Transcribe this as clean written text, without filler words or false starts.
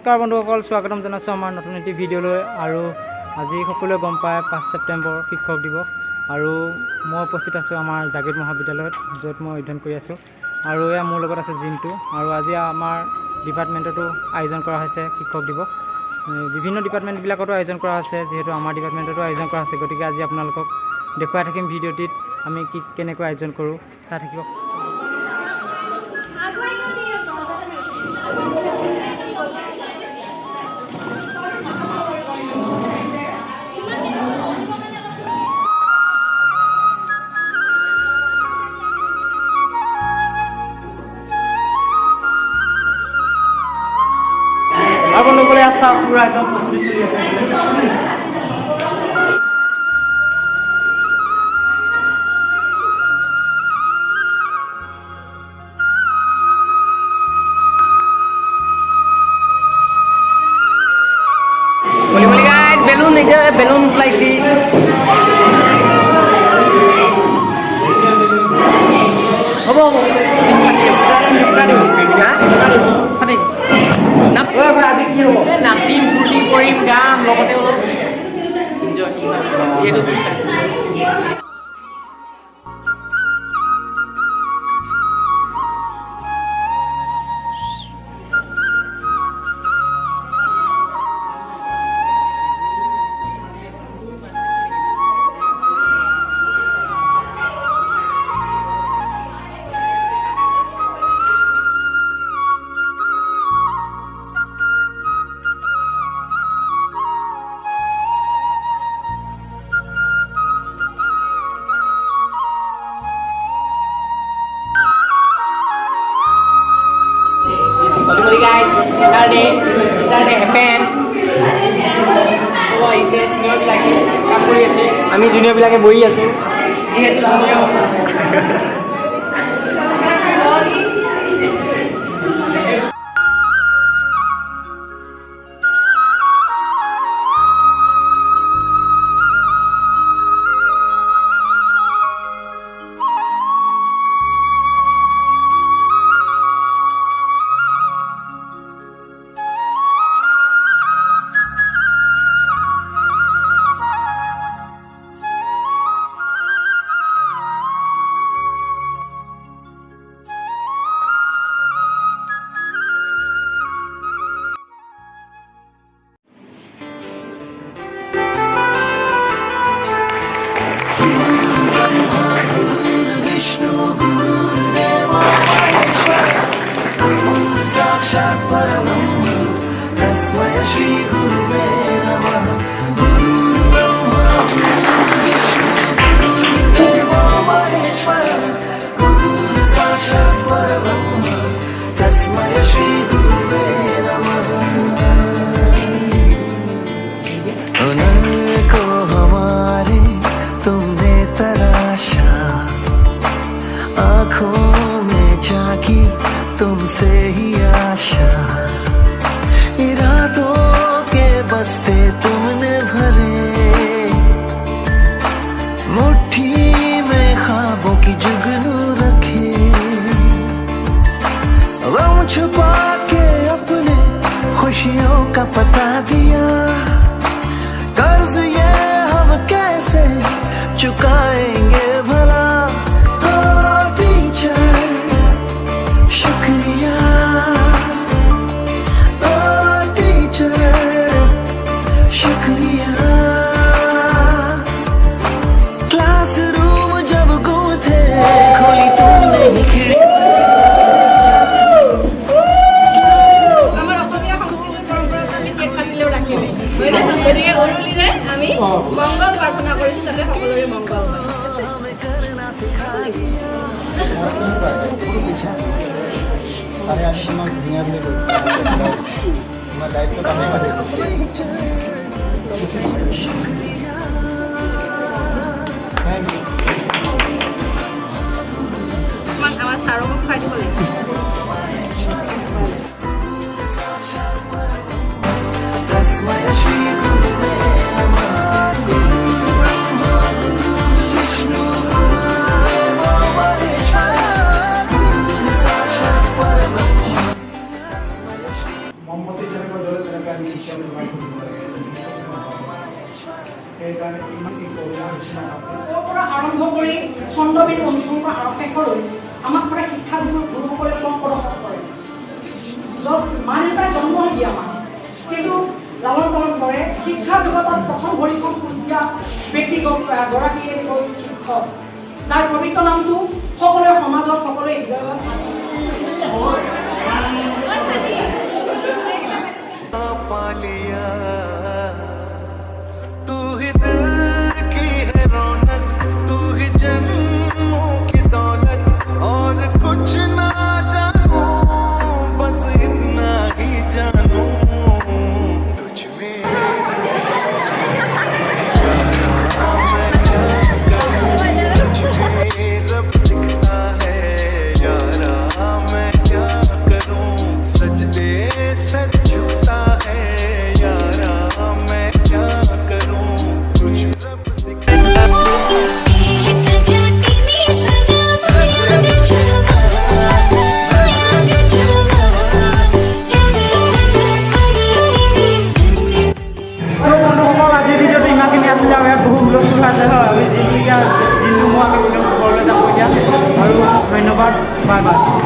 নমস্কাৰ বন্ধুসকল, স্বাগতম জনাইছোঁ আমাৰ নতুন এটি ভিডিঅ'লৈ। আৰু আজি সকলোৱে গম পায় 5 ছেপ্টেম্বৰ শিক্ষক দিৱস। আৰু মই উপস্থিত আছোঁ আমাৰ জাগৃত মহাবিদ্যালয়ত, য'ত মই অধ্যয়ন কৰি আছোঁ। আৰু এয়া মোৰ লগত আছে জিন্তু। আৰু আজি আমাৰ ডিপাৰ্টমেণ্টতো আয়োজন কৰা হৈছে শিক্ষক দিৱস। বিভিন্ন ডিপাৰ্টমেণ্টবিলাকতো আয়োজন কৰা হৈছে, যিহেতু আমাৰ ডিপাৰ্টমেণ্টতো আয়োজন কৰা হৈছে। গতিকে আজি আপোনালোকক দেখুৱাই থাকিম ভিডিঅ'টিত আমি কেনেকৈ আয়োজন কৰোঁ, চাই থাকিব। বন্ধুসকলে আছা পুৰা একদম প্ৰস্তুতি চলি আছে। বেলুন ওলাইছি। হ'ব আজি কি হ'ব? নাচিম, ফূৰ্তি কৰিম, গাম, লগতে অলপ এনজয়, যিহেতু আমি জুনিয়ৰবিলাকে বহি আছোঁ, যিহেতু तुमसे ही आशा, इरादों के बस्ते तुमने भरे, मुट्ठी में ख्वाबों की जुगनू रखे, गम छुपा के अपने खुशियों का पता दिया, कर्ज ये हम कैसे चुकाएंगे भला। মংগল প্ৰাৰ্থনা কৰিছোঁ যাতে সকলোৰে মংগল হয়। আমাৰ ছাৰক খুৱাই দিব লাগিব। মমবতি যেনেকৈ ছন্দবিধ অনুসৰণ আৰক্ষেষলৈ আমাক সদায় শিক্ষা গুৰুসকলে পথ প্ৰদৰ্শন কৰে। য'ত মা দেউতাই জন্ম দিয়ে আমাক, কিন্তু লালন পালন কৰে। শিক্ষা জগতত প্ৰথম ভৰিখন খোজ দিয়া ব্যক্তি গৰাকীয়ে হ'ল শিক্ষক, যাৰ পবিত্ৰ নামটো সকলোৰে সমাজত সকলোৰে হৃদয়ত पा लिया तू ही दिल की है रौनक, तू ही जन्मों की दौलत, और कुछ ना जानू बस इतना ही जानू तुझ में रब दिखता है यारा, मैं क्या करूं सजदे सच झुकता है यारा, मैं क्या करूं कुछ रब दिखता বন্ধুসকল, আজিৰ ভিডিঅ'টো ইমানখিনি আছিলে আৰু ইয়াত বহু হুলস্থুল আছে হয়। আমি যিটো এতিয়া দিনটো মই আমি ঘৰলৈ যাব এতিয়া আৰু ধন্যবাদ, বাই বাই।